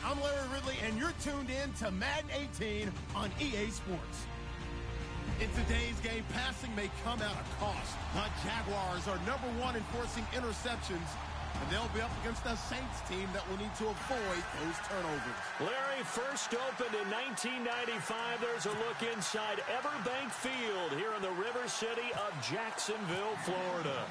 I'm Larry Ridley, and you're tuned in to Madden 18 on EA Sports. In today's game, passing may come at a cost. The Jaguars are #1 in forcing interceptions, and they'll be up against a Saints team that will need to avoid those turnovers. Larry, first opened in 1995. There's a look inside Everbank Field here in the River City of Jacksonville, Florida.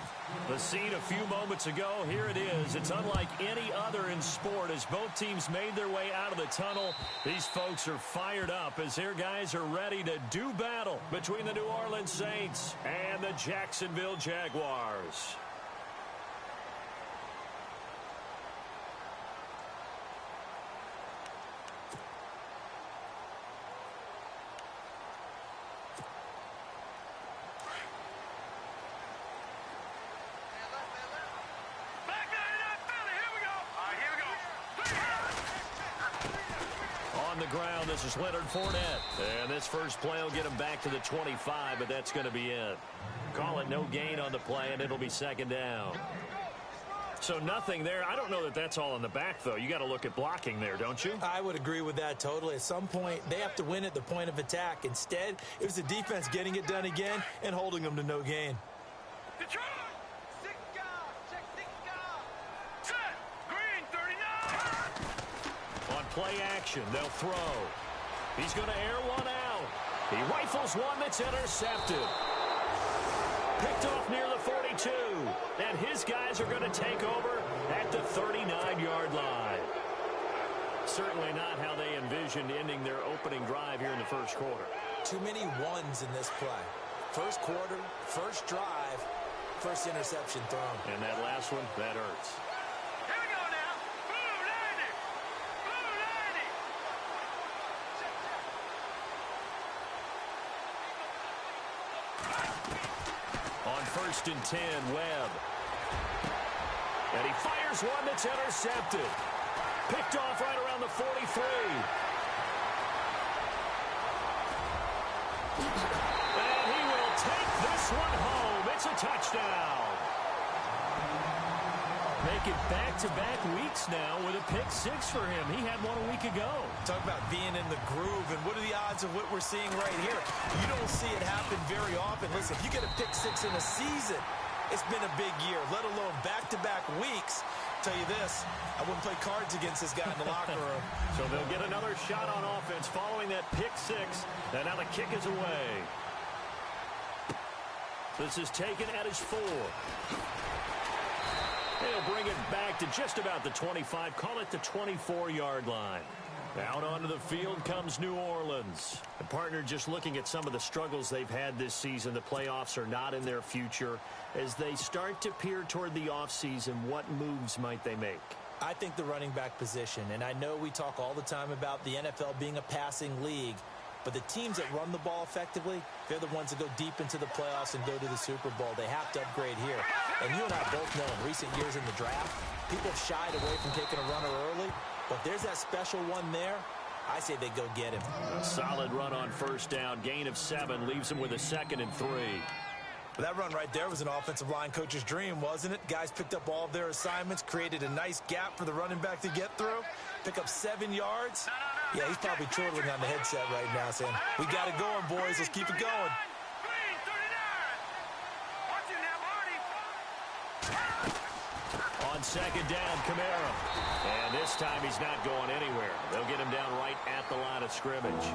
The scene a few moments ago, here it is. It's unlike any other in sport as both teams made their way out of the tunnel. These folks are fired up as their guys are ready to do battle between the New Orleans Saints and the Jacksonville Jaguars. On the ground, this is Leonard Fournette. And this first play will get him back to the 25, but that's going to be it. Call it no gain on the play, and it'll be second down. So nothing there. I don't know that that's all in the back, though. You got to look at blocking there, don't you? I would agree with that totally. At some point, they have to win at the point of attack. Instead, it was the defense getting it done again and holding them to no gain. Play action. They'll throw. He's going to air one out. He rifles one that's intercepted. Picked off near the 42. And his guys are going to take over at the 39-yard line. Certainly not how they envisioned ending their opening drive here in the first quarter. Too many ones in this play. First quarter, first drive, first interception thrown. And that last one, that hurts. First and 10, Webb. And he fires one that's intercepted. Picked off right around the 43. And he will take this one home. It's a touchdown. Make it back-to-back weeks now with a pick six for him. He had one a week ago. Talk about being in the groove, and what are the odds of what we're seeing right here? You don't see it happen very often. Listen, if you get a pick six in a season, it's been a big year, let alone back-to-back weeks. I'll tell you this, I wouldn't play cards against this guy in the locker room. So they'll get another shot on offense following that pick six, and now the kick is away. This is taken at his 4. They'll bring it back to just about the 25. Call it the 24-yard line. Out onto the field comes New Orleans. The partner just looking at some of the struggles they've had this season. The playoffs are not in their future. As they start to peer toward the offseason, what moves might they make? I think the running back position, and I know we talk all the time about the NFL being a passing league, but the teams that run the ball effectively, they're the ones that go deep into the playoffs and go to the Super Bowl. They have to upgrade here. And you and I both know in recent years in the draft, people have shied away from taking a runner early. But there's that special one there. I say they go get him. A solid run on first down. Gain of 7 leaves him with a 2nd and 3. But that run right there was an offensive line coach's dream, wasn't it? Guys picked up all of their assignments, created a nice gap for the running back to get through, pick up 7 yards. Yeah, he's probably chortling on the headset right now saying, we got it going, boys. Let's keep it going. On second down, Kamara. And this time he's not going anywhere. They'll get him down right at the line of scrimmage.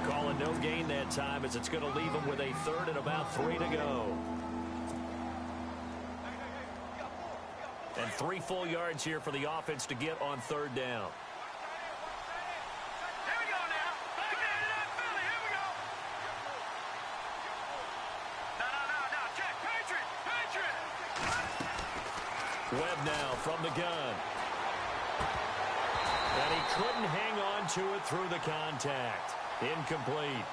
Call it no gain that time as it's going to leave him with a 3rd and about 3 to go. And 3 full yards here for the offense to get on 3rd down. Webb now from the gun. And he couldn't hang on to it through the contact. Incomplete.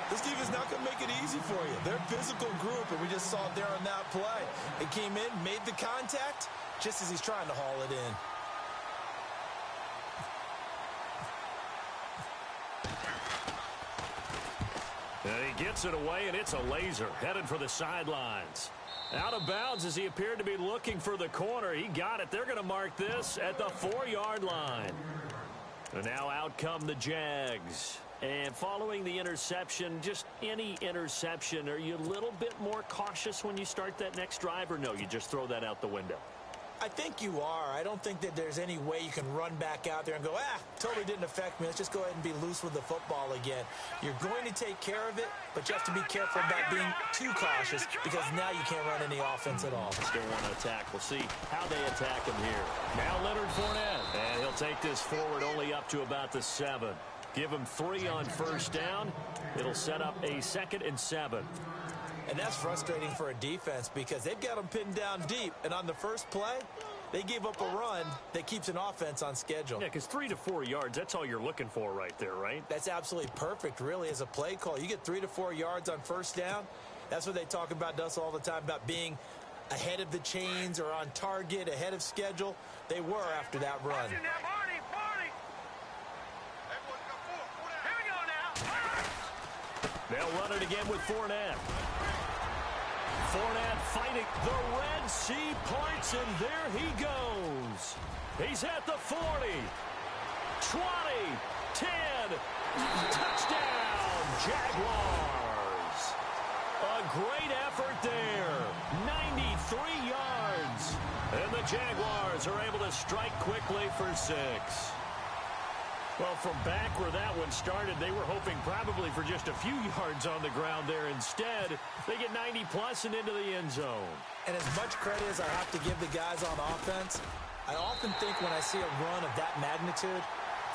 This defense not going to make it easy for you. They're a physical group, and we just saw it there on that play. It came in, made the contact, just as he's trying to haul it in. And he gets it away, and it's a laser headed for the sidelines. Out of bounds as he appeared to be looking for the corner. He got it. They're going to mark this at the 4-yard line. And now out come the Jags. And following the interception, just any interception, are you a little bit more cautious when you start that next drive, or no, you just throw that out the window? I think you are. I don't think that there's any way you can run back out there and go, totally didn't affect me. Let's just go ahead and be loose with the football again. You're going to take care of it, but you have to be careful about being too cautious because now you can't run any offense at all. Still want to attack. We'll see how they attack him here. Now Leonard Fournette, and he'll take this forward only up to about the 7. Give him 3 on first down. It'll set up a 2nd and 7. And that's frustrating for a defense because they've got them pinned down deep. And on the first play, they gave up a run that keeps an offense on schedule. Yeah, because 3 to 4 yards, that's all you're looking for right there, right? That's absolutely perfect, really, as a play call. You get 3 to 4 yards on first down. That's what they talk about us all the time, about being ahead of the chains or on target, ahead of schedule. They were after that run. They'll run it again with Fournette. Fournette fighting. The Red Sea parts, and there he goes. He's at the 40, 20, 10. Touchdown, Jaguars. A great effort there. 93 yards. And the Jaguars are able to strike quickly for 6. Well, from back where that one started, they were hoping probably for just a few yards on the ground there. Instead, they get 90-plus and into the end zone. And as much credit as I have to give the guys on offense, I often think when I see a run of that magnitude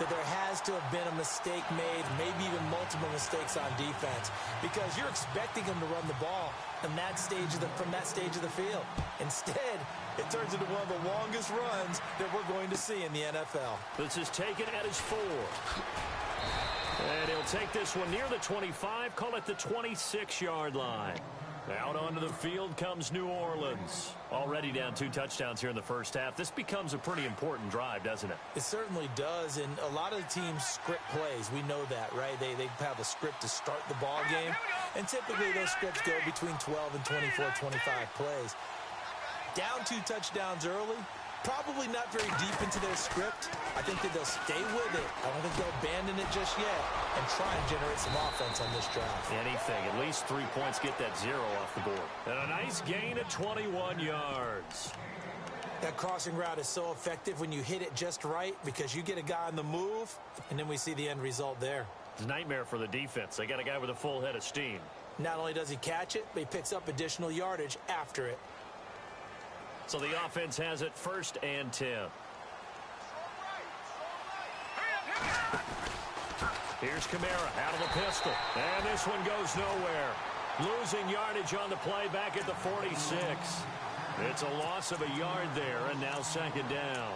that there has to have been a mistake made, maybe even multiple mistakes on defense, because you're expecting them to run the ball from that stage of the field. Instead, it turns into one of the longest runs that we're going to see in the NFL. This is taken at his 4. And he'll take this one near the 25, call it the 26-yard line. Out onto the field comes New Orleans. Already down 2 touchdowns here in the first half. This becomes a pretty important drive, doesn't it? It certainly does, and a lot of the teams script plays. We know that, right? They have a script to start the ball game, and typically those scripts go between 12 and 24, 25 plays. Down 2 touchdowns early, probably not very deep into their script. I think that they'll stay with it. I don't think they'll abandon it just yet and try and generate some offense on this drive. Anything. At least 3 points, get that 0 off the board. And a nice gain of 21 yards. That crossing route is so effective when you hit it just right because you get a guy on the move, and then we see the end result there. It's a nightmare for the defense. They got a guy with a full head of steam. Not only does he catch it, but he picks up additional yardage after it. So the offense has it 1st and 10. Here's Kamara out of the pistol. And this one goes nowhere. Losing yardage on the play back at the 46. It's a loss of a yard there, and now 2nd down.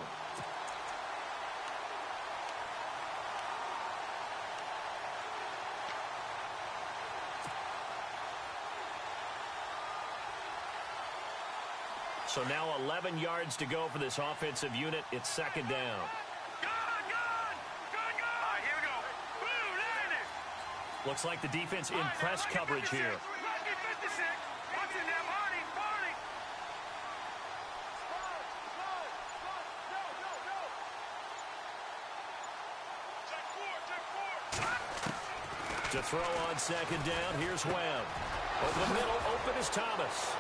So now 11 yards to go for this offensive unit. It's 2nd down. Looks like the defense in press coverage here. To throw on 2nd down, here's Webb. Over the middle, open is Thomas.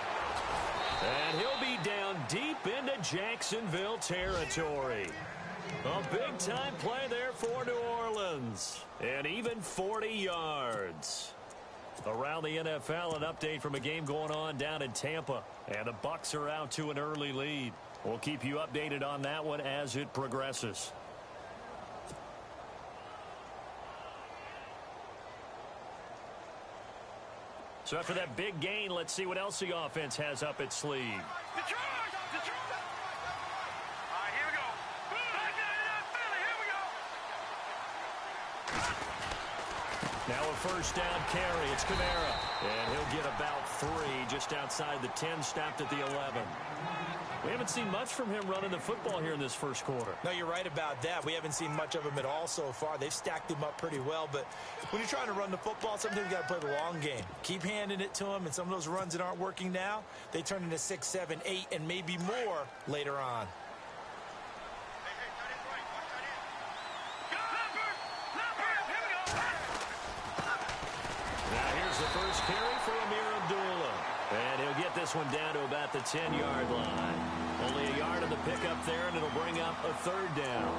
And he'll be down deep into Jacksonville territory. A big-time play there for New Orleans. And even 40 yards. Around the NFL, an update from a game going on down in Tampa. And the Bucs are out to an early lead. We'll keep you updated on that one as it progresses. So after that big gain, let's see what else the offense has up its sleeve. Detroit! All right, here we go. Philly, here we go. Now a 1st down carry. It's Kamara. And he'll get about 3 just outside the 10, stopped at the 11. We haven't seen much from him running the football here in this first quarter. No, you're right about that. We haven't seen much of him at all so far. They've stacked him up pretty well, but when you're trying to run the football, sometimes you got to play the long game. Keep handing it to him, and some of those runs that aren't working now, they turn into 6, 7, 8, and maybe more later on. Now here's the first carry for Boolin. And he'll get this one down to about the 10-yard line. Only a yard on the pickup there, and it'll bring up a third down.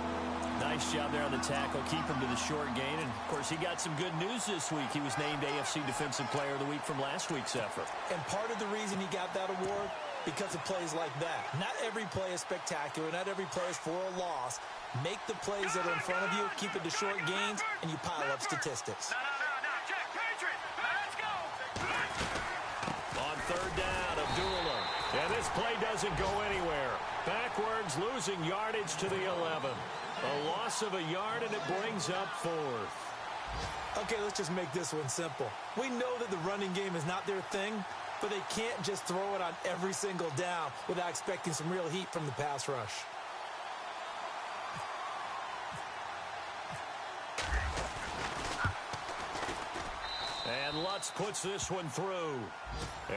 Nice job there on the tackle. Keep him to the short gain. And, of course, he got some good news this week. He was named AFC Defensive Player of the Week from last week's effort. And part of the reason he got that award, because of plays like that. Not every play is spectacular. Not every play is for a loss. Make the plays that are in front of you, keep it to short gains, and you pile up statistics. On third down, Boolin. And this play doesn't go anywhere. Backwards, losing yardage to the 11. A loss of a yard, and it brings up fourth. Okay, let's just make this one simple. We know that the running game is not their thing, but they can't just throw it on every single down without expecting some real heat from the pass rush. And Lutz puts this one through.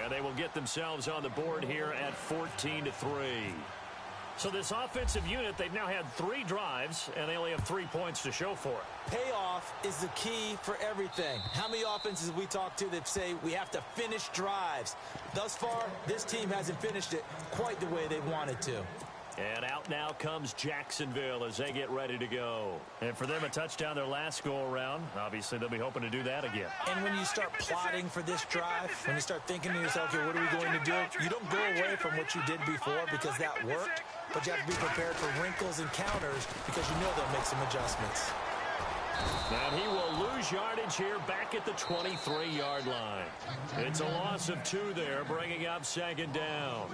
And they will get themselves on the board here at 14-3. So this offensive unit, they've now had 3 drives, and they only have 3 points to show for it. Payoff is the key for everything. How many offenses have we talked to that say we have to finish drives? Thus far, this team hasn't finished it quite the way they wanted to. And out now comes Jacksonville as they get ready to go. And for them, a touchdown their last go-around. Obviously, they'll be hoping to do that again. And when you start plotting for this drive, when you start thinking to yourself, okay, what are we going to do? You don't go away from what you did before because that worked, but you have to be prepared for wrinkles and counters because you know they'll make some adjustments. And he will lose yardage here back at the 23-yard line. It's a loss of 2 there, bringing up second down.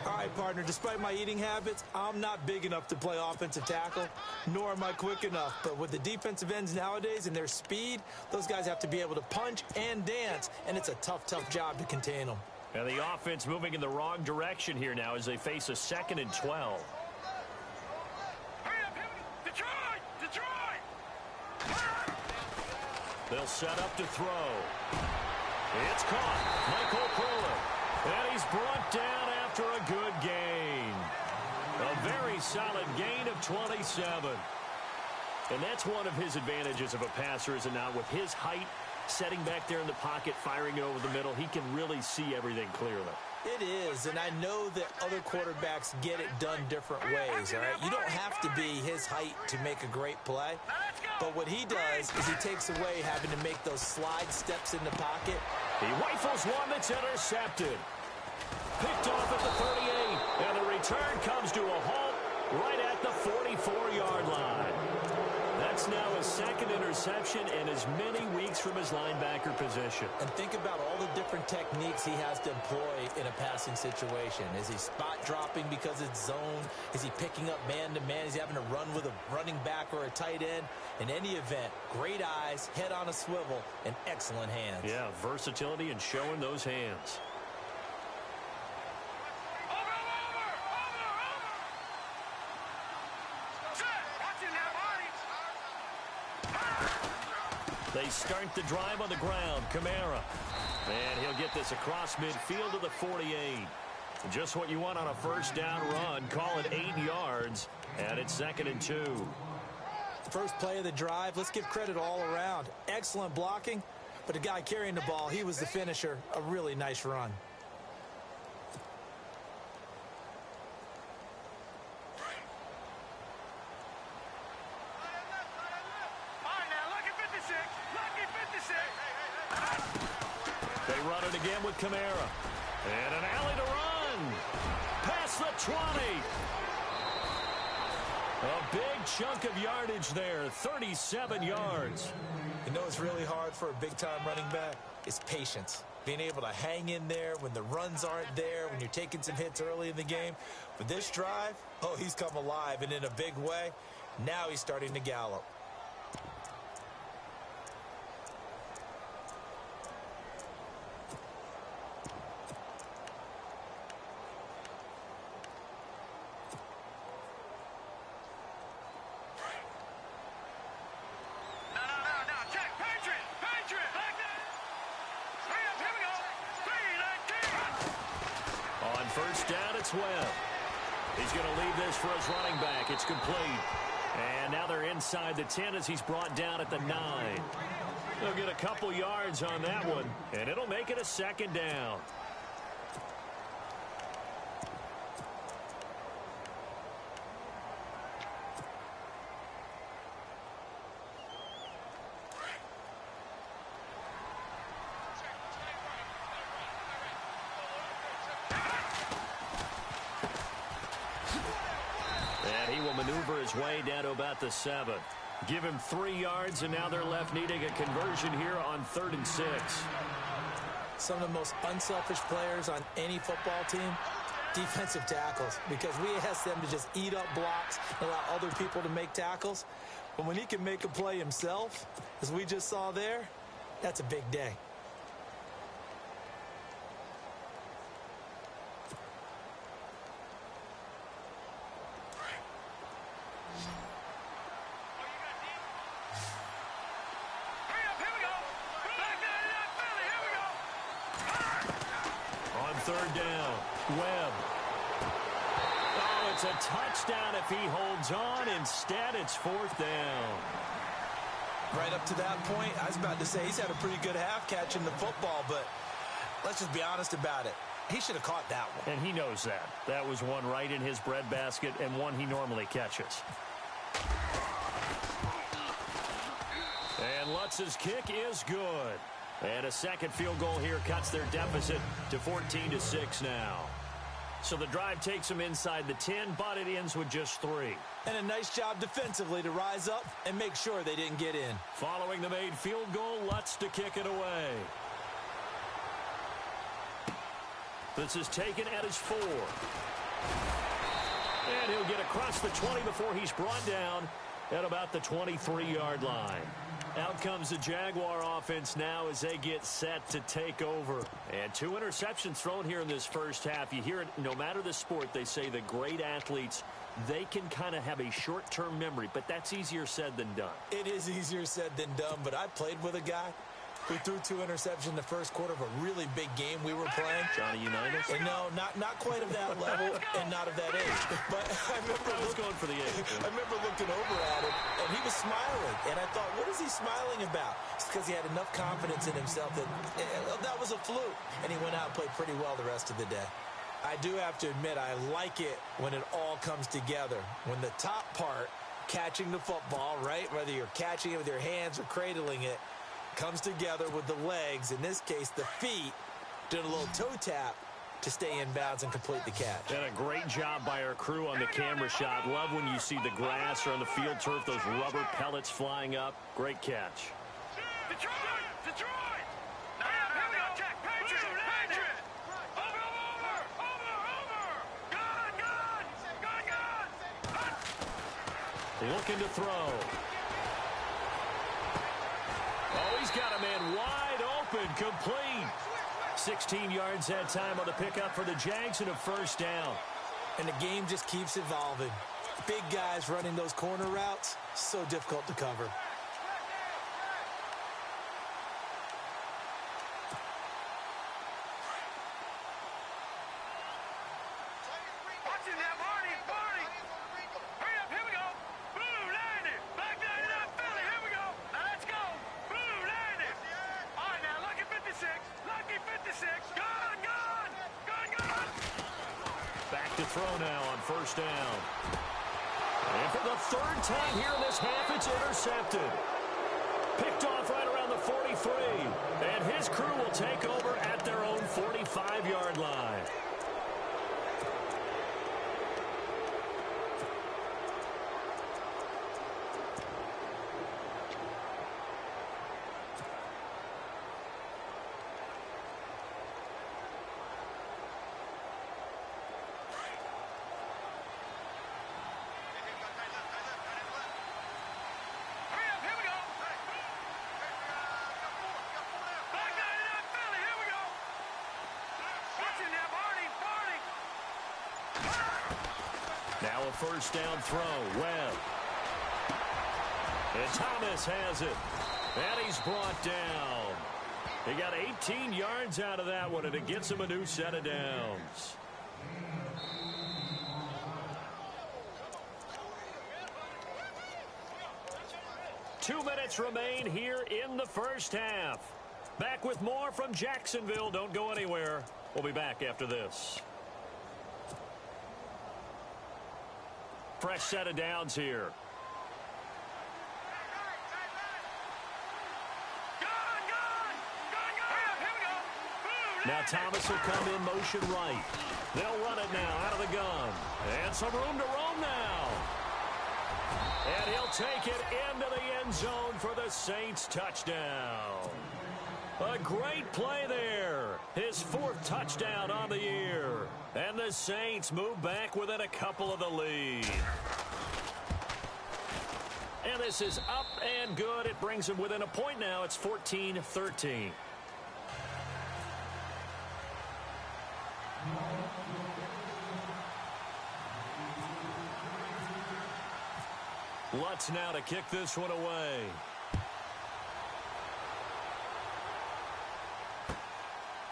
All right, partner, despite my eating habits, I'm not big enough to play offensive tackle, nor am I quick enough. But with the defensive ends nowadays and their speed, those guys have to be able to punch and dance, and it's a tough, tough job to contain them. And the offense moving in the wrong direction here now as they face a 2nd and 12. They'll set up to throw. It's caught. Michael Boolin. And he's brought down after a good gain. A very solid gain of 27. And that's one of his advantages of a passer, is it not? With his height, setting back there in the pocket, firing it over the middle, he can really see everything clearly. It is, and I know that other quarterbacks get it done different ways, all right? You don't have to be his height to make a great play, but what he does is he takes away having to make those slide steps in the pocket. He rifles one that's intercepted. Picked off at the 38, and the return comes to a halt right at the 44-yard line. That's now his 2nd interception in as many weeks from his linebacker position. And think about all the different techniques he has to employ in a passing situation. Is he spot dropping because it's zone? Is he picking up man-to-man? Is he having to run with a running back or a tight end? In any event, great eyes, head on a swivel, and excellent hands. Yeah, versatility and showing those hands. They start the drive on the ground. Kamara. And he'll get this across midfield to the 48. Just what you want on a first down run. Call it 8 yards. And it's 2nd and 2. First play of the drive. Let's give credit all around. Excellent blocking. But the guy carrying the ball, he was the finisher. A really nice run. They run it again with Kamara. And an alley to run. Past the 20. A big chunk of yardage there. 37 yards. You know it's really hard for a big-time running back? It's patience. Being able to hang in there when the runs aren't there, when you're taking some hits early in the game. But this drive, oh, he's come alive, and in a big way. Now he's starting to gallop. first down, it's Webb. He's going to leave this for his running back. It's complete. And now they're inside the 10 as he's brought down at the 9. They'll get a couple yards on that one, and it'll make it a second down. And he will maneuver his way down to about the 7. Give him 3 yards, and now they're left needing a conversion here on 3rd and 6. Some of the most unselfish players on any football team, defensive tackles, because we ask them to just eat up blocks and allow other people to make tackles. But when he can make a play himself, as we just saw there, that's a big day. Third down, Webb. Oh, it's a touchdown if he holds on. Instead, it's 4th down. Right up to that point, I was about to say he's had a pretty good half catching the football, but let's just be honest about it. He should have caught that one. And he knows that. That was one right in his breadbasket and one he normally catches. And Lutz's kick is good. And a second field goal here cuts their deficit to 14-6 now. So the drive takes them inside the 10, but it ends with just 3. And a nice job defensively to rise up and make sure they didn't get in. Following the made field goal, Lutz to kick it away. This is taken at his 4. And he'll get across the 20 before he's brought down at about the 23-yard line. Out comes the Jaguar offense now as they get set to take over. And 2 interceptions thrown here in this first half. You hear it no matter the sport. They say the great athletes, they can kind of have a short-term memory, but that's easier said than done. It is easier said than done, but I played with a guy who threw 2 interceptions in the first quarter of a really big game we were playing. Johnny Unitas? And no, not quite of that level and not of that age. But I was going for the age. I remember looking over at him, and he was smiling. And I thought, what is he smiling about? It's because he had enough confidence in himself that that was a fluke. And he went out and played pretty well the rest of the day. I do have to admit, I like it when it all comes together. When the top part, catching the football, right, whether you're catching it with your hands or cradling it, comes together with the legs, in this case the feet, doing a little toe tap to stay in bounds and complete the catch. And a great job by our crew on the camera shot. Love when you see the grass or on the field turf, those rubber pellets flying up. Great catch. Detroit! Detroit! Now, here we go. Check. Patriot! Over! Gun! Looking to throw. Oh, he's got a man wide open, complete. 16 yards that time on the pickup for the Jags and a first down. And the game just keeps evolving. Big guys running those corner routes, so difficult to cover. Watching that, Marty! Hurry up, here we go! Boolin! Back down in that Philly, here we go! Now let's go! Boolin! All right, now, lucky 56! Lucky 56! Gun! Back to throw now on first down. And for the 3rd time here in this half, it's intercepted. Picked off right around the 43. And his crew will take over at their own 45-yard line. Now a first down throw. Webb. And Thomas has it. And he's brought down. He got 18 yards out of that one, and it gets him a new set of downs. Two minutes remain here in the first half. Back with more from Jacksonville. Don't go anywhere. We'll be back after this. Fresh set of downs here. Now Thomas will come in motion right. They'll run it now out of the gun. And some room to roam now. And he'll take it into the end zone for the Saints touchdown. A great play there. His fourth touchdown on the year. And the Saints move back within a couple of the lead. And this is up and good. It brings them within a point now. It's 14-13. Lutz now to kick this one away.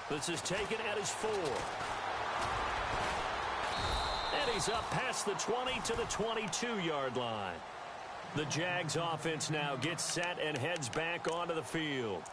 This is taken at his 4. And he's up past the 20 to the 22-yard line. The Jags offense now gets set and heads back onto the field.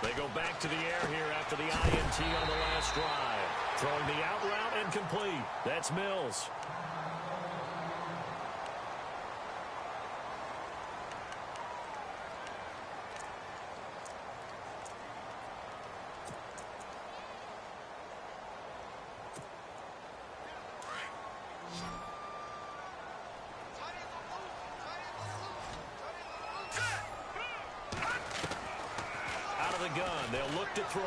They go back to the air here after the INT on the last drive. Throwing the out route incomplete. That's Mills. They'll look to throw.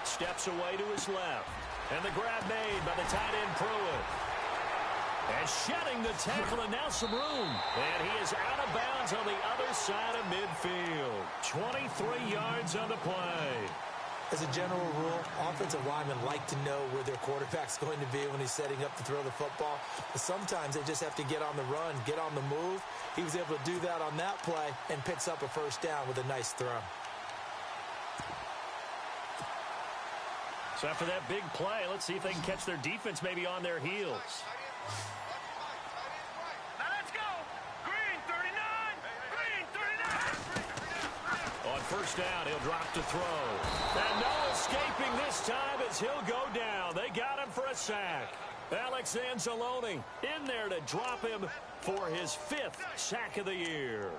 Steps away to his left. And the grab made by the tight end Pruitt. And shedding the tackle, and now some room. And he is out of bounds on the other side of midfield. 23 yards on the play. As a general rule, offensive linemen like to know where their quarterback's going to be when he's setting up to throw the football. But sometimes they just have to get on the run, get on the move. He was able to do that on that play and picks up a first down with a nice throw. So after that big play, let's see if they can catch their defense maybe on their heels. First down, he'll drop to throw. And no escaping this time as he'll go down. They got him for a sack. Alex Anzalone in there to drop him for his 5th sack of the year.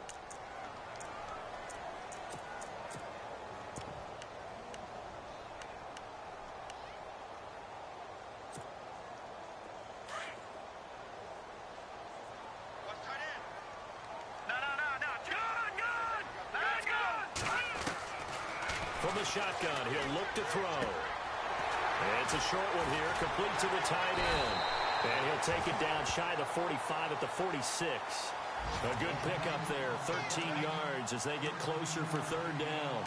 From the shotgun, he'll look to throw. And it's a short one here, complete to the tight end. And he'll take it down shy of the 45 at the 46. A good pickup there, 13 yards as they get closer for third down.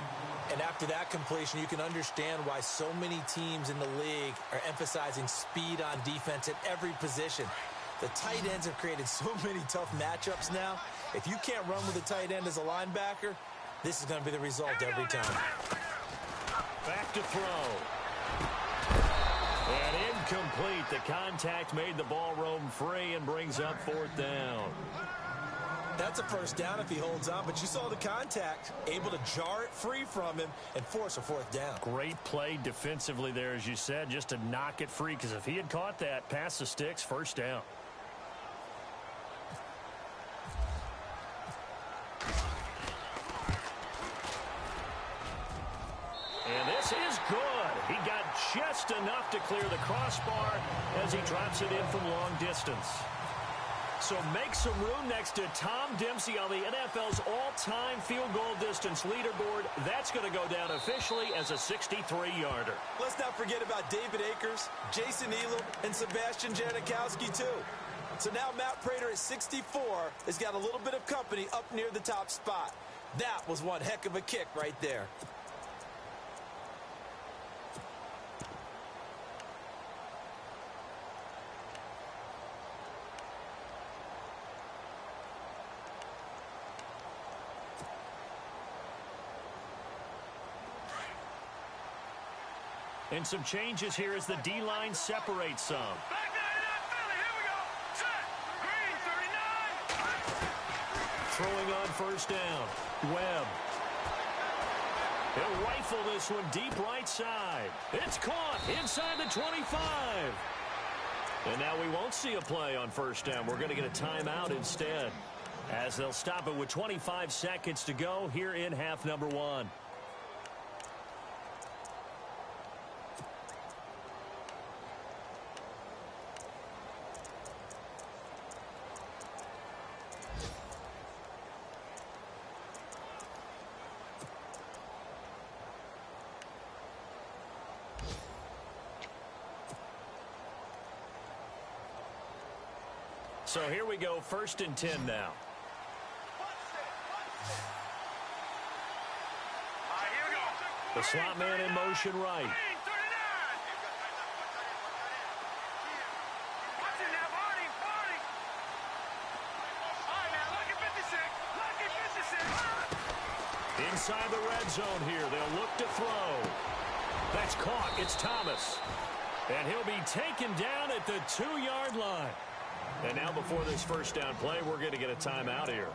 And after that completion, you can understand why so many teams in the league are emphasizing speed on defense at every position. The tight ends have created so many tough matchups now. If you can't run with a tight end as a linebacker, this is going to be the result every time. Back to throw. And incomplete. The contact made the ball roam free and brings up 4th down. That's a first down if he holds on, but you saw the contact. Able to jar it free from him and force a 4th down. Great play defensively there, as you said, just to knock it free, because if he had caught that, past the sticks, first down. And this is good. He got just enough to clear the crossbar as he drops it in from long distance. So make some room next to Tom Dempsey on the NFL's all-time field goal distance leaderboard. That's going to go down officially as a 63-yarder. Let's not forget about David Akers, Jason Elam, and Sebastian Janikowski, too. So now Matt Prater at 64 has got a little bit of company up near the top spot. That was one heck of a kick right there. And some changes here as the D-line separates some. Back 99 Philly. Here we go. Set. Green 39. Throwing on first down. Webb. He'll rifle this one deep right side. It's caught inside the 25. And now we won't see a play on first down. We're going to get a timeout instead, as they'll stop it with 25 seconds to go here in half number one. So here we go, 1st and 10 now. All right, here we go. The slot man in motion right. Green 39. Watch it now, Barney. Barney. All right, now, lucky 56. Lucky 56. Inside the red zone here. They'll look to throw. That's caught. It's Thomas. And he'll be taken down at the 2-yard line. And now before this first down play, we're going to get a timeout here,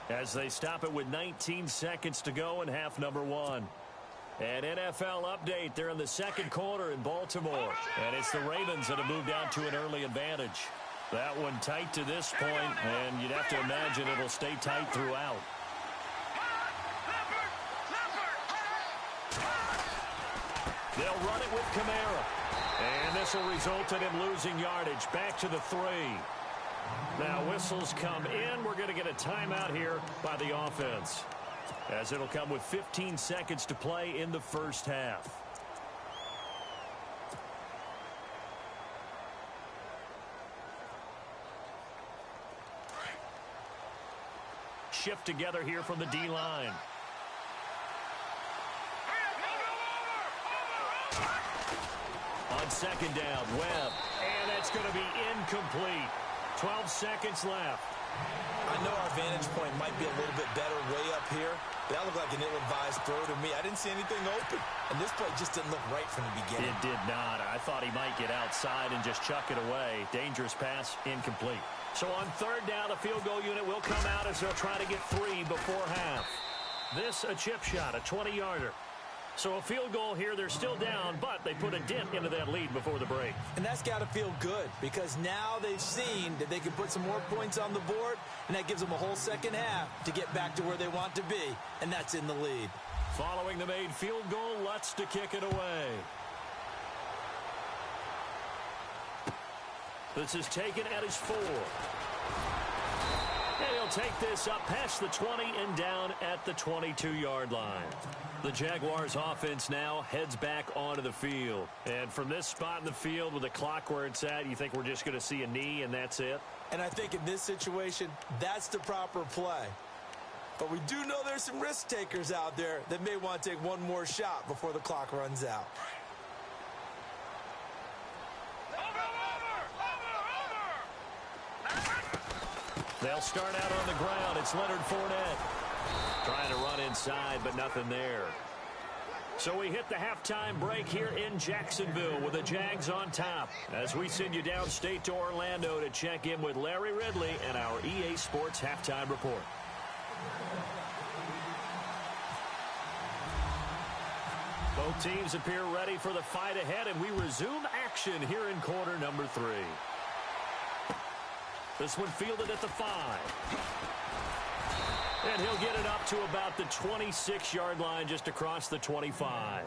as they stop it with 19 seconds to go in half number one. An NFL update. They're in the second quarter in Baltimore. And it's the Ravens that have moved out to an early advantage. That one tight to this point, and you'd have to imagine it'll stay tight throughout. They'll run it with Kamara. And this will result in him losing yardage back to the 3. Now whistles come in. We're going to get a timeout here by the offense, as it'll come with 15 seconds to play in the first half. Shift together here from the D-line. On second down, Webb. And that's going to be incomplete. 12 seconds left. I know our vantage point might be a little bit better way up here, but that looked like an ill-advised throw to me. I didn't see anything open, and this play just didn't look right from the beginning. It did not. I thought he might get outside and just chuck it away. Dangerous pass, incomplete. So on third down, the field goal unit will come out as they'll try to get 3 before half. This a chip shot, a 20-yarder. So a field goal here, they're still down, but they put a dent into that lead before the break. And that's got to feel good, because now they've seen that they can put some more points on the board, and that gives them a whole second half to get back to where they want to be, and that's in the lead. Following the made field goal, Lutz to kick it away. This is taken at his 4. And he'll take this up past the 20 and down at the 22-yard line. The Jaguars offense now heads back onto the field. And from this spot in the field with the clock where it's at, you think we're just going to see a knee and that's it? And I think in this situation, that's the proper play. But we do know there's some risk takers out there that may want to take one more shot before the clock runs out. They'll start out on the ground. It's Leonard Fournette. Trying to run inside, but nothing there. So we hit the halftime break here in Jacksonville with the Jags on top, as we send you downstate to Orlando to check in with Larry Ridley and our EA Sports Halftime Report. Both teams appear ready for the fight ahead, and we resume action here in quarter number 3. This one fielded at the 5. And he'll get it up to about the 26-yard line, just across the 25.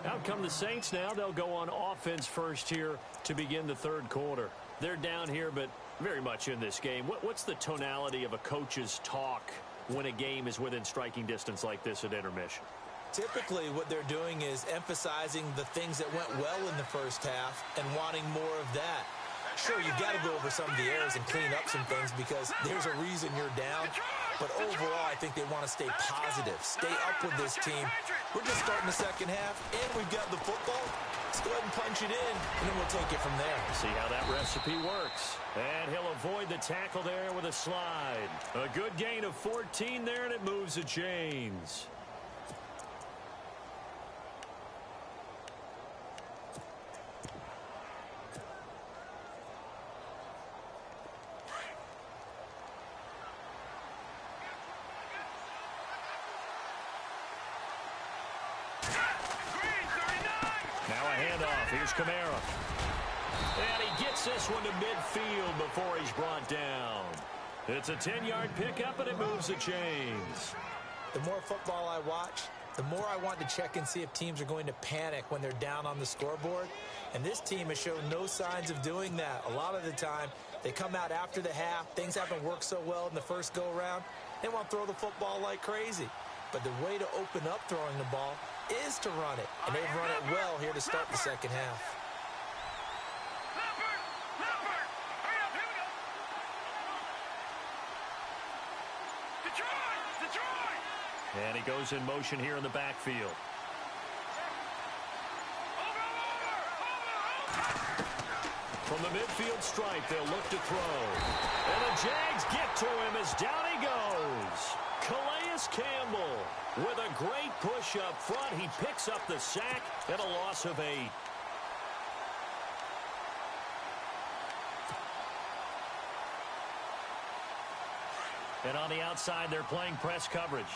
Out come the Saints now. They'll go on offense first here to begin the third quarter. They're down here, but very much in this game. What's the tonality of a coach's talk when a game is within striking distance like this at intermission? Typically, what they're doing is emphasizing the things that went well in the first half and wanting more of that. Sure, you've got to go over some of the errors and clean up some things because there's a reason you're down. But overall, I think they want to stay positive, stay up with this team. We're just starting the second half, and we've got the football. Let's go ahead and punch it in, and then we'll take it from there. See how that recipe works. And he'll avoid the tackle there with a slide. A good gain of 14 there, and it moves the chains. handoff. Here's Kamara. And he gets this one to midfield before he's brought down. It's a 10-yard pickup, and it moves the chains. The more football I watch, the more I want to check and see if teams are going to panic when they're down on the scoreboard. And this team has shown no signs of doing that. A lot of the time, they come out after the half. Things haven't worked so well in the first go-around. They want to throw the football like crazy. But the way to open up throwing the ball is to run it. And they've run it well here to start the second half. And he goes in motion here in the backfield. From the midfield stripe, they'll look to throw. And the Jags get to him as down he goes. Calais Campbell with a great push up front. He picks up the sack and a loss of 8. And on the outside, they're playing press coverage.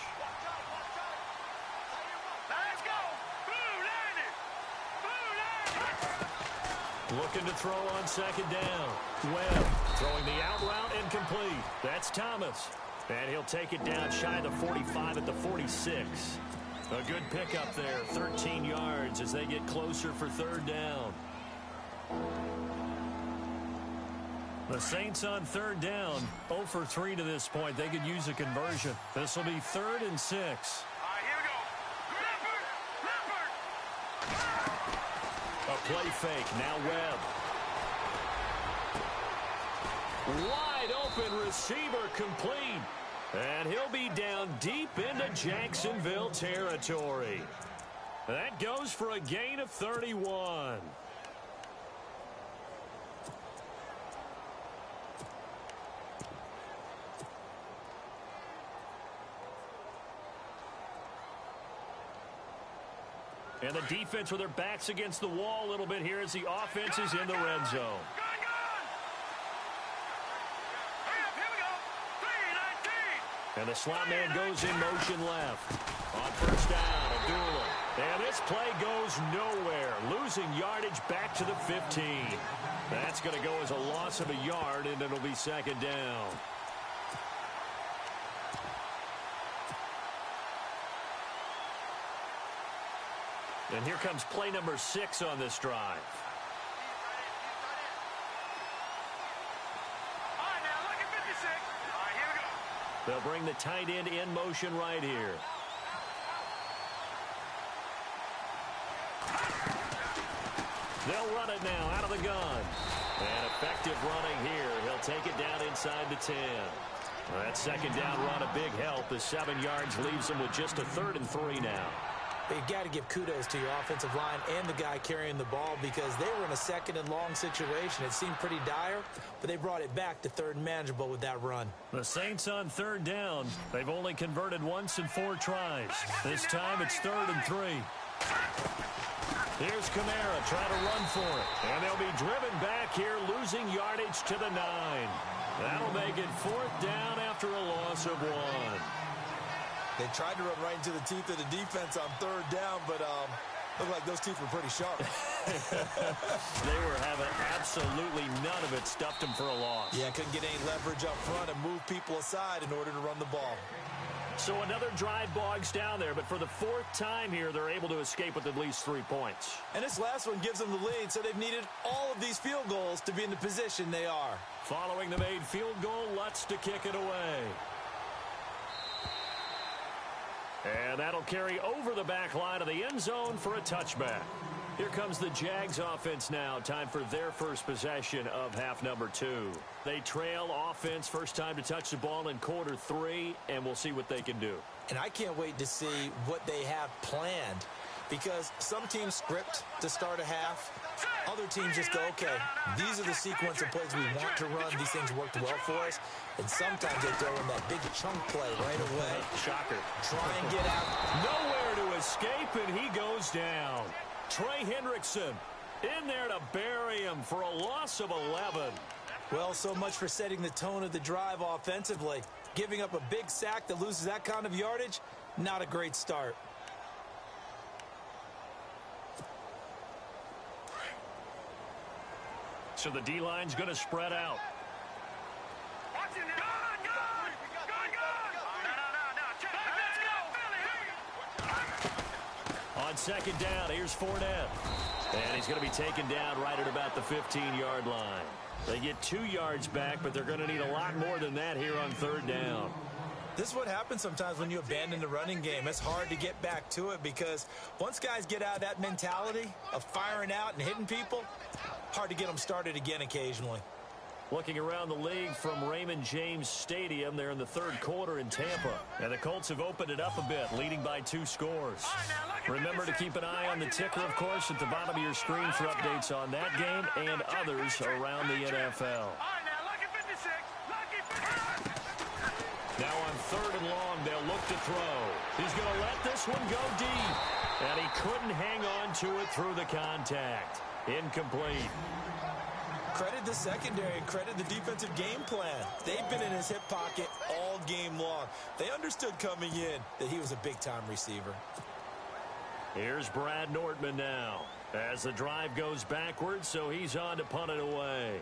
Looking to throw on second down. Webb throwing the out route incomplete. That's Thomas. And he'll take it down shy of the 45 at the 46. A good pickup there, 13 yards as they get closer for third down. The Saints on third down, 0 for 3 to this point. They could use a conversion. This will be 3rd and 6. All right, here we go. A play fake, now Webb. Wide open receiver complete. And he'll be down deep into Jacksonville territory. That goes for a gain of 31. And the defense with their backs against the wall a little bit here as the offense is in the red zone. And the slot man goes in motion left. On first down, Boolin. And this play goes nowhere. Losing yardage back to the 15. That's going to go as a loss of a yard, and it'll be second down. And here comes play number 6 on this drive. All right, now look at 56. All right, here we go. They'll bring the tight end in motion right here. They'll run it now out of the gun. And effective running here. He'll take it down inside the 10. That second down run a big help. The 7 yards leaves them with just a 3rd and 3 now. But you got to give kudos to your offensive line and the guy carrying the ball because they were in a 2nd and long situation. It seemed pretty dire, but they brought it back to 3rd and manageable with that run. The Saints on 3rd down. They've only converted once in 4 tries. This time it's 3rd and 3. Here's Kamara trying to run for it. And they'll be driven back here, losing yardage to the 9. That'll make it 4th down after a loss of 1. They tried to run right into the teeth of the defense on 3rd down, but looked like those teeth were pretty sharp. They were having absolutely none of it. Stuffed them for a loss. Yeah, couldn't get any leverage up front and move people aside in order to run the ball. So another drive bogs down there, but for the 4th time here, they're able to escape with at least 3 points. And this last one gives them the lead, so they've needed all of these field goals to be in the position they are. Following the made field goal, Lutz to kick it away. And that'll carry over the back line of the end zone for a touchback. Here comes the Jags offense now. Time for their first possession of half number 2. They trail offense, first time to touch the ball in quarter 3, and we'll see what they can do. And I can't wait to see what they have planned because some teams script to start a half. Other teams just go, okay, these are the sequence of plays we want to run. These things worked well for us. And sometimes they throw in that big chunk play right away. Shocker. Try and get out. Nowhere to escape, and he goes down. Trey Hendrickson in there to bury him for a loss of 11. Well, so much for setting the tone of the drive offensively. Giving up a big sack that loses that kind of yardage, not a great start. So the D-line's going to spread out. Watch it now. On second down, here's Fournette. And he's going to be taken down right at about the 15-yard line. They get 2 yards back, but they're going to need a lot more than that here on third down. This is what happens sometimes when you abandon the running game. It's hard to get back to it because once guys get out of that mentality of firing out and hitting people, hard to get them started again occasionally. Looking around the league from Raymond James Stadium, they're in the third quarter in Tampa. And the Colts have opened it up a bit, leading by 2 scores. Remember to keep an eye on the ticker, of course, at the bottom of your screen for updates on that game and others around the NFL. Now on third and long, they'll look to throw. He's going to let this one go deep. And he couldn't hang on to it through the contact. Incomplete. Credit the secondary and credit the defensive game plan. They've been in his hip pocket all game long. They understood coming in that he was a big-time receiver. Here's Brad Nortman now as the drive goes backwards, so he's on to punt it away.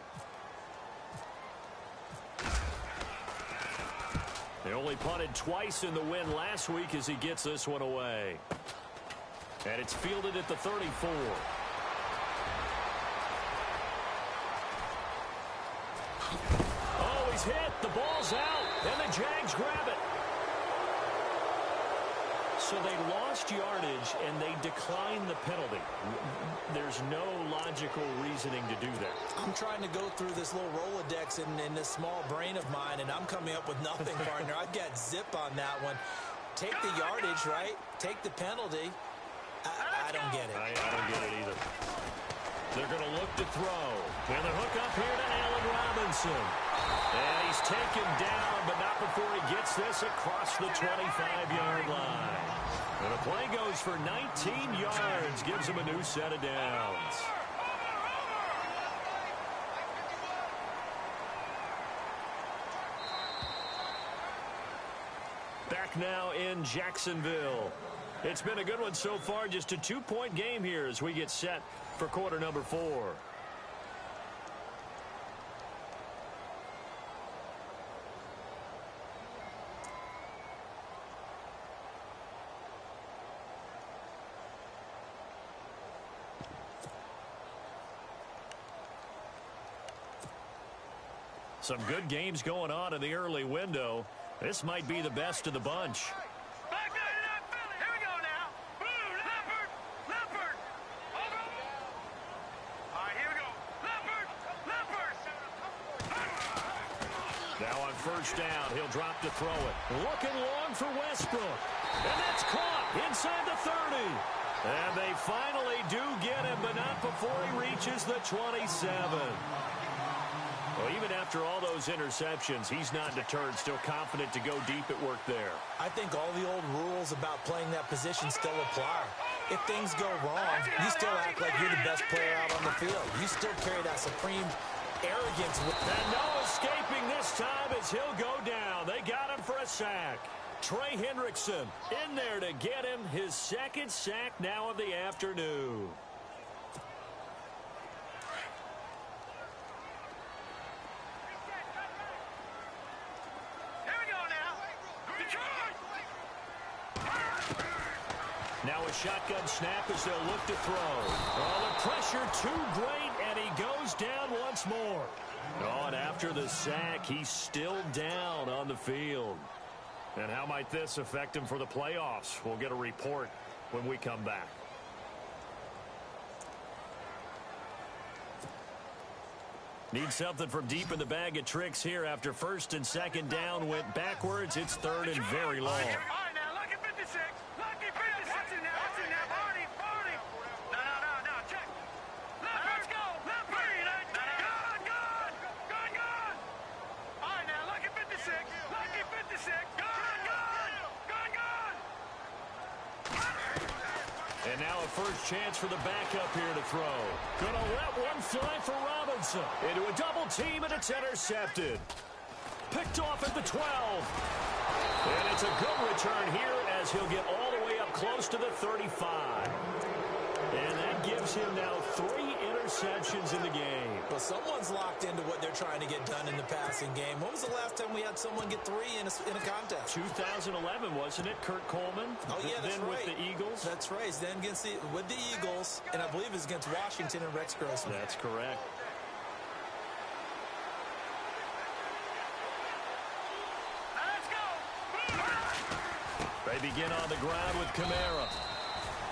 They only punted twice in the win last week as he gets this one away. And it's fielded at the 34. Oh, he's hit. The ball's out. And the Jags grab it. So they lost yardage, and they declined the penalty. There's no logical reasoning to do that. I'm trying to go through this little Rolodex in this small brain of mine, and I'm coming up with nothing, partner. I've got zip on that one. Take the yardage, right? Take the penalty. I don't get it. I don't get it either. They're going to look to throw. And the hook up here to Allen Robinson. And he's taken down, but not before he gets this across the 25-yard line. And the play goes for 19 yards, gives him a new set of downs. Back now in Jacksonville. It's been a good one so far, just a 2-point game here as we get set for quarter number 4. Some good games going on in the early window. This might be the best of the bunch. Back there to that Philly. Here we go now. Boom, Leopard. Leopard. Over. All right, here we go. Leopard. Leopard. Now on first down, he'll drop to throw it. Looking long for Westbrook. And that's caught inside the 30. And they finally do get him, but not before he reaches the 27. Well, even after all those interceptions, he's not deterred, still confident to go deep at work there. I think all the old rules about playing that position still apply. If things go wrong, you still act like you're the best player out on the field. You still carry that supreme arrogance. And no escaping this time as he'll go down. They got him for a sack. Trey Hendrickson in there to get him his second sack now of the afternoon. Now a shotgun snap as they'll look to throw. Oh, the pressure too great, and he goes down once more. Oh, and after the sack, he's still down on the field. And how might this affect him for the playoffs? We'll get a report when we come back. Need something from deep in the bag of tricks here after first and second down went backwards. It's third and very long. And now a first chance for the backup here to throw. Gonna let one fly for Robinson. Into a double team, and it's intercepted. Picked off at the 12. And it's a good return here as he'll get all the way up close to the 35. And that gives him now 3 interceptions interceptions in the game. Well, someone's locked into what they're trying to get done in the passing game. When was the last time we had someone get 3 in a contest? 2011, wasn't it? Kurt Coleman. Oh, yeah, that's then right. with the Eagles. That's right. Then with the Eagles, and I believe it's against Washington and Rex Grossman. That's correct. They begin on the ground with Kamara.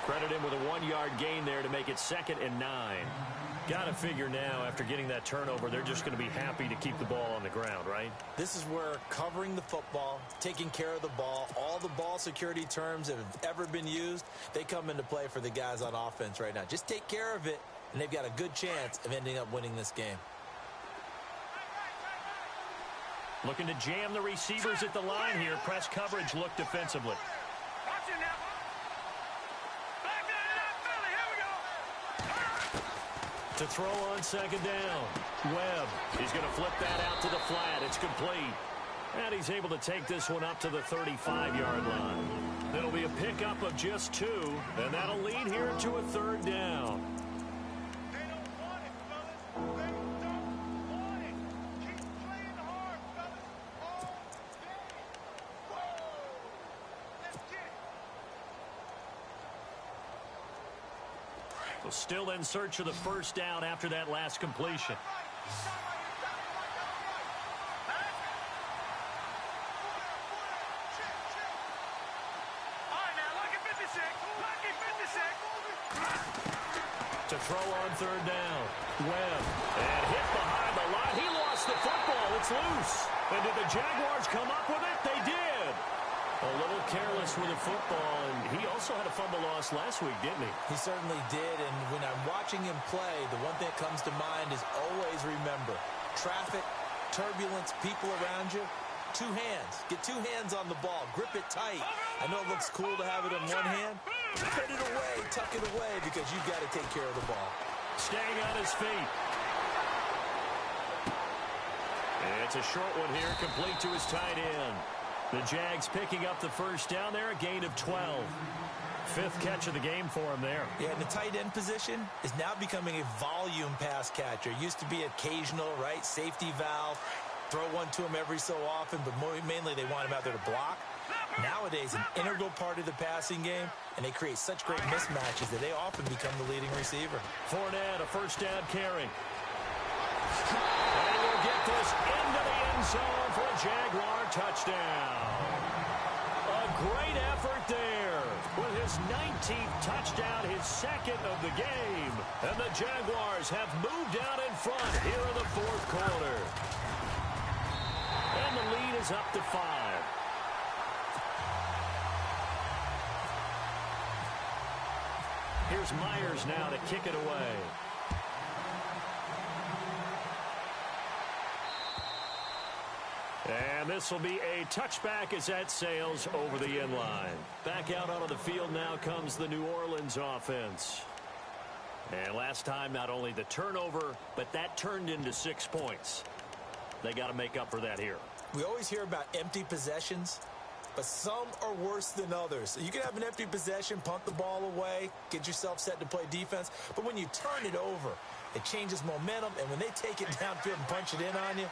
Credit him with a 1-yard gain there to make it 2nd and 9. Got to figure now, after getting that turnover, they're just going to be happy to keep the ball on the ground, right? This is where covering the football, taking care of the ball, all the ball security terms that have ever been used, they come into play for the guys on offense right now. Just take care of it, and they've got a good chance of ending up winning this game. Looking to jam the receivers at the line here. Press coverage look defensively. Watch it now. Back that up, Philly. Here we go. To throw on 2nd down. Webb. He's going to flip that out to the flat. It's complete. And he's able to take this one up to the 35-yard line. It'll be a pickup of just 2, and that'll lead here to a 3rd down. They don't want it, fellas. They don't want it. Keep playing hard, fellas. All day. Whoa. Let's get it. Well, still in search of the 1st down after that last completion. To throw on 3rd down. Webb. And hit behind the line. He lost the football. It's loose. And did the Jaguars come up with it? They did. A little careless with the football. And he also had a fumble loss last week, didn't he? He certainly did. And when I'm watching him play, the one thing that comes to mind is always remember, traffic, turbulence, people around you, 2 hands. Get 2 hands on the ball. Grip it tight. I know it looks cool to have it in one hand. Put it away, tuck it away, because you've got to take care of the ball. Staying on his feet. And it's a short one here, complete to his tight end. The Jags picking up the 1st down there, a gain of 12. 5th catch of the game for him there. Yeah, and the tight end position is now becoming a volume pass catcher. Used to be occasional, right? Safety valve. Throw one to him every so often, but mainly they want him out there to block. Nowadays, an integral part of the passing game, and they create such great mismatches that they often become the leading receiver. Fournette, a 1st down carry. And we'll get this into the end zone for a Jaguar touchdown. A great effort there with his 19th touchdown, his 2nd of the game. And the Jaguars have moved out in front here in the 4th quarter. And the lead is up to 5. Here's Myers now to kick it away. And this will be a touchback as that sails over the end line. Back out onto the field now comes the New Orleans offense. And last time, not only the turnover, but that turned into 6 points. They got to make up for that here. We always hear about empty possessions, but some are worse than others. You can have an empty possession, punt the ball away, get yourself set to play defense, but when you turn it over, it changes momentum, and when they take it downfield and punch it in on you,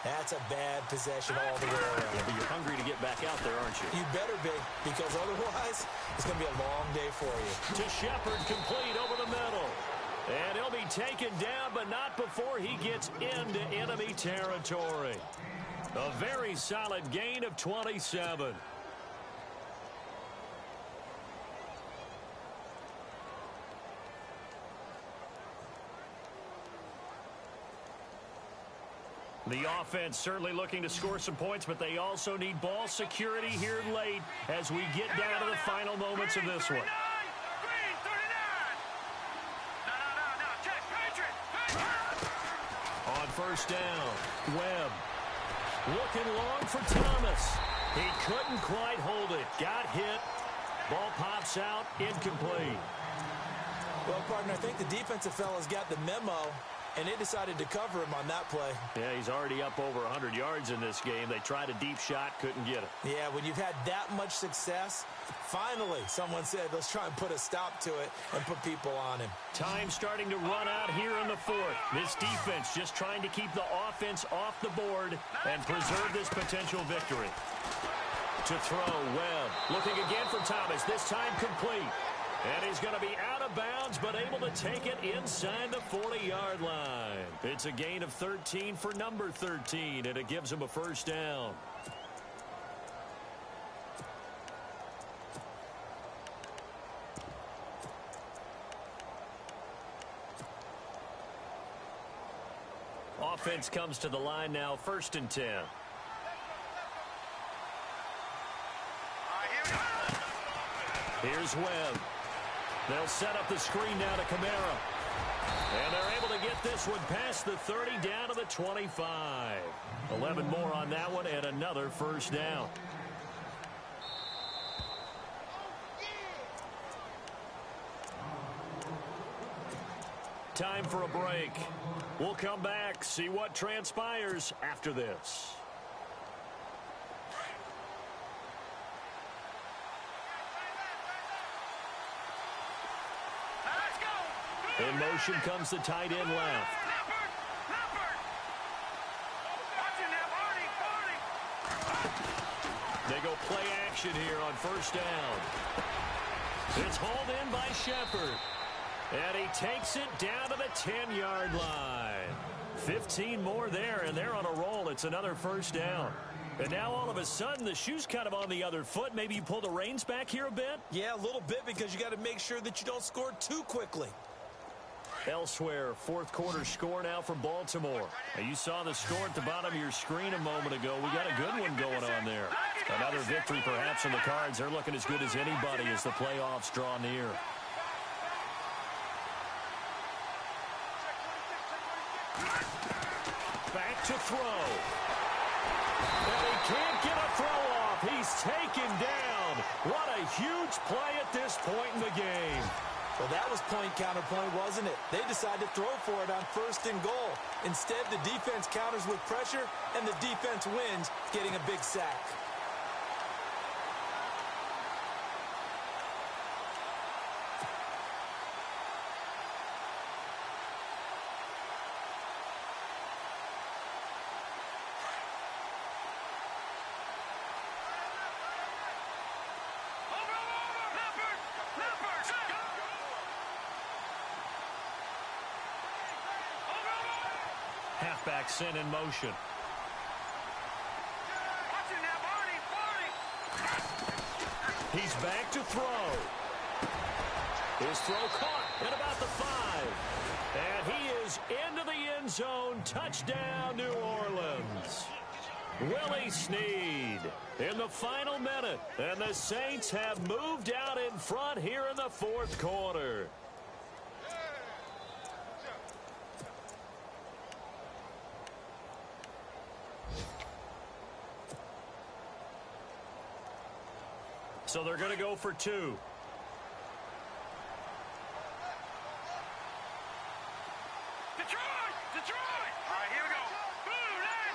that's a bad possession all the way around. Yeah, but you're hungry to get back out there, aren't you? You better be, because otherwise, it's going to be a long day for you. To Shepard, complete over the middle. And he'll be taken down, but not before he gets into enemy territory. A very solid gain of 27. The offense certainly looking to score some points, but they also need ball security here late as we get down to the final moments of this one. Green 39. No, check, Patriot. On 1st down, Webb looking long for Thomas. He couldn't quite hold it. Got hit. Ball pops out, incomplete. Well, partner, I think the defensive fella's got the memo, and they decided to cover him on that play. Yeah, he's already up over 100 yards in this game. They tried a deep shot, couldn't get it. Yeah, when you've had that much success, finally someone said, let's try and put a stop to it and put people on him. Time starting to run out here in the fourth. This defense just trying to keep the offense off the board and preserve this potential victory. To throw, Webb. Looking again for Thomas, this time complete. And he's going to be out of bounds, but able to take it inside the 40-yard line. It's a gain of 13 for number 13, and it gives him a first down. Offense comes to the line now, 1st and 10. Here's Webb. They'll set up the screen now to Kamara. And they're able to get this one past the 30 down to the 25. 11 more on that one and another first down. Time for a break. We'll come back, see what transpires after this. In motion comes the tight end left. They go play action here on first down. It's hauled in by Shepard. And he takes it down to the 10-yard line. 15 more there, and they're on a roll. It's another first down. And now all of a sudden, the shoe's kind of on the other foot. Maybe you pull the reins back here a bit? Yeah, a little bit, because you got to make sure that you don't score too quickly. Elsewhere, fourth quarter score now for Baltimore. Now, you saw the score at the bottom of your screen a moment ago. We got a good one going on there. Another victory perhaps in the cards. They're looking as good as anybody as the playoffs draw near. Back to throw. And he can't get a throw off. He's taken down. What a huge play at this point in the game. Well, that was point counterpoint, wasn't it? They decided to throw for it on 1st and goal. Instead, the defense counters with pressure, and the defense wins, getting a big sack. Halfback sent in motion. He's back to throw. His throw caught at about the 5. And he is into the end zone. Touchdown, New Orleans. Willie Snead in the final minute. And the Saints have moved out in front here in the fourth quarter. So they're going to go for 2. Detroit! Detroit! All right, here we go. Boolin!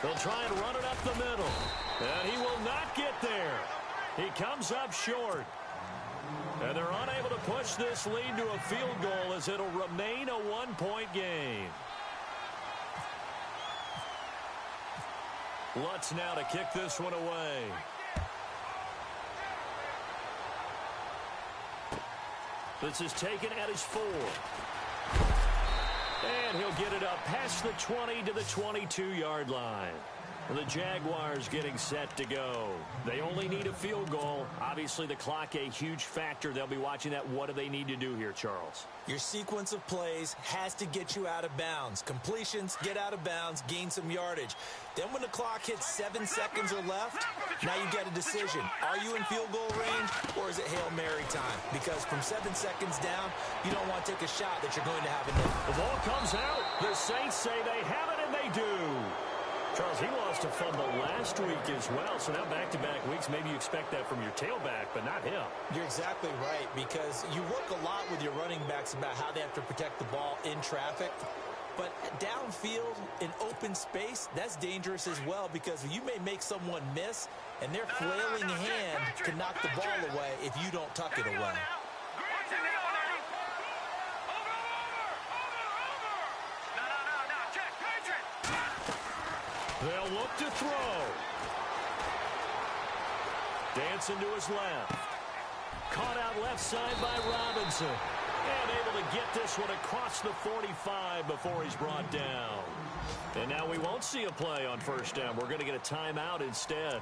They'll try and run it up the middle. And he will not get there. He comes up short. And they're unable to push this lead to a field goal as it'll remain a 1-point game. Lutz now to kick this one away. This is taken at his 4. And he'll get it up past the 20 to the 22-yard line. The Jaguars getting set to go. They only need a field goal. Obviously, the clock a huge factor. They'll be watching that. What do they need to do here, Charles? Your sequence of plays has to get you out of bounds. Completions, get out of bounds, gain some yardage. Then when the clock hits 7 seconds or left, now you get a decision. Are you in field goal range, or is it Hail Mary time? Because from 7 seconds down, you don't want to take a shot that you're going to have a nickel. The ball comes out. The Saints say they have it, and they do. Charles, he lost a fumble last week as well, so now back-to-back weeks, maybe you expect that from your tailback, but not him. You're exactly right, because you work a lot with your running backs about how they have to protect the ball in traffic. But downfield, in open space, that's dangerous as well, because you may make someone miss, and their flailing hand can knock the ball away if you don't tuck it away. They'll look to throw. Dancing to his left. Caught out left side by Robinson. And able to get this one across the 45 before he's brought down. And now we won't see a play on first down. We're going to get a timeout instead,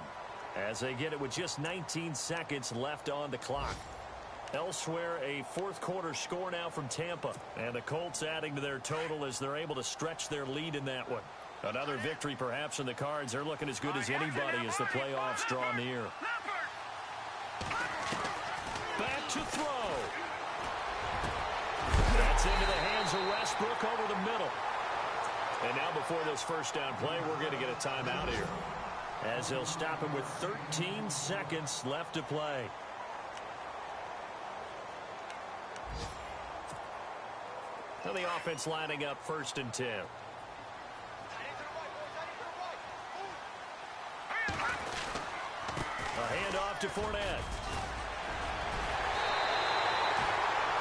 as they get it with just 19 seconds left on the clock. Elsewhere, a fourth quarter score now from Tampa. And the Colts adding to their total as they're able to stretch their lead in that one. Another victory perhaps in the cards. They're looking as good as anybody as the playoffs draw near. Back to throw. That's into the hands of Westbrook over the middle. And now before this first down play, we're going to get a timeout here, as they'll stop him with 13 seconds left to play. Now the offense lining up 1st and 10. A handoff to Fournette.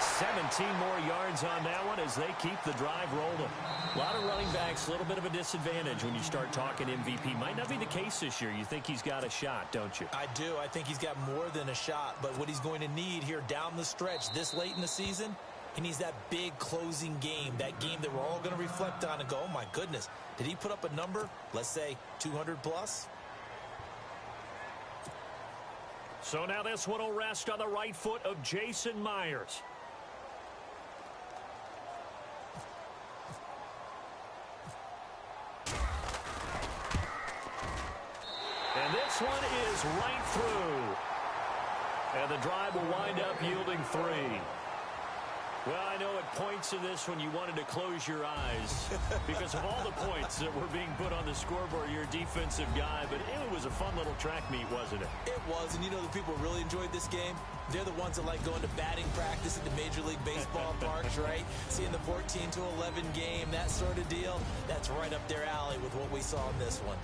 17 more yards on that one as they keep the drive rolling. A lot of running backs, a little bit of a disadvantage when you start talking MVP. Might not be the case this year. You think he's got a shot, don't you? I do. I think he's got more than a shot. But what he's going to need here down the stretch this late in the season, he needs that big closing game, that game that we're all going to reflect on and go, oh, my goodness, did he put up a number, let's say 200 plus? So now this one will rest on the right foot of Jason Myers. And this one is right through. And the drive will wind up yielding 3. Well, I know at points in this when you wanted to close your eyes because of all the points that were being put on the scoreboard. You're a defensive guy, but it was a fun little track meet, wasn't it? It was, and you know the people really enjoyed this game? They're the ones that like going to batting practice at the Major League Baseball parks, right? Seeing the 14-11 game, that sort of deal, that's right up their alley with what we saw in this one.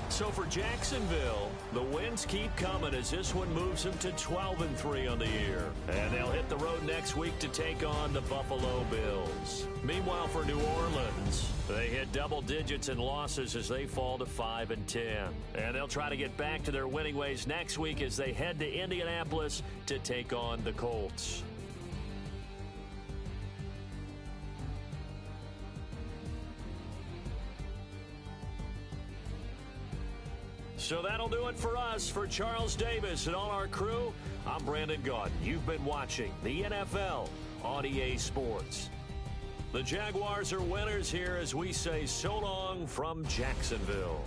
So for Jacksonville, the wins keep coming as this one moves them to 12-3 on the year. And they'll hit the road next week to take on the Buffalo Bills. Meanwhile, for New Orleans, they hit double digits in losses as they fall to 5-10. And they'll try to get back to their winning ways next week as they head to Indianapolis to take on the Colts. So that'll do it for us. For Charles Davis and all our crew, I'm Brandon Gaudin. You've been watching the NFL on EA Sports. The Jaguars are winners here as we say so long from Jacksonville.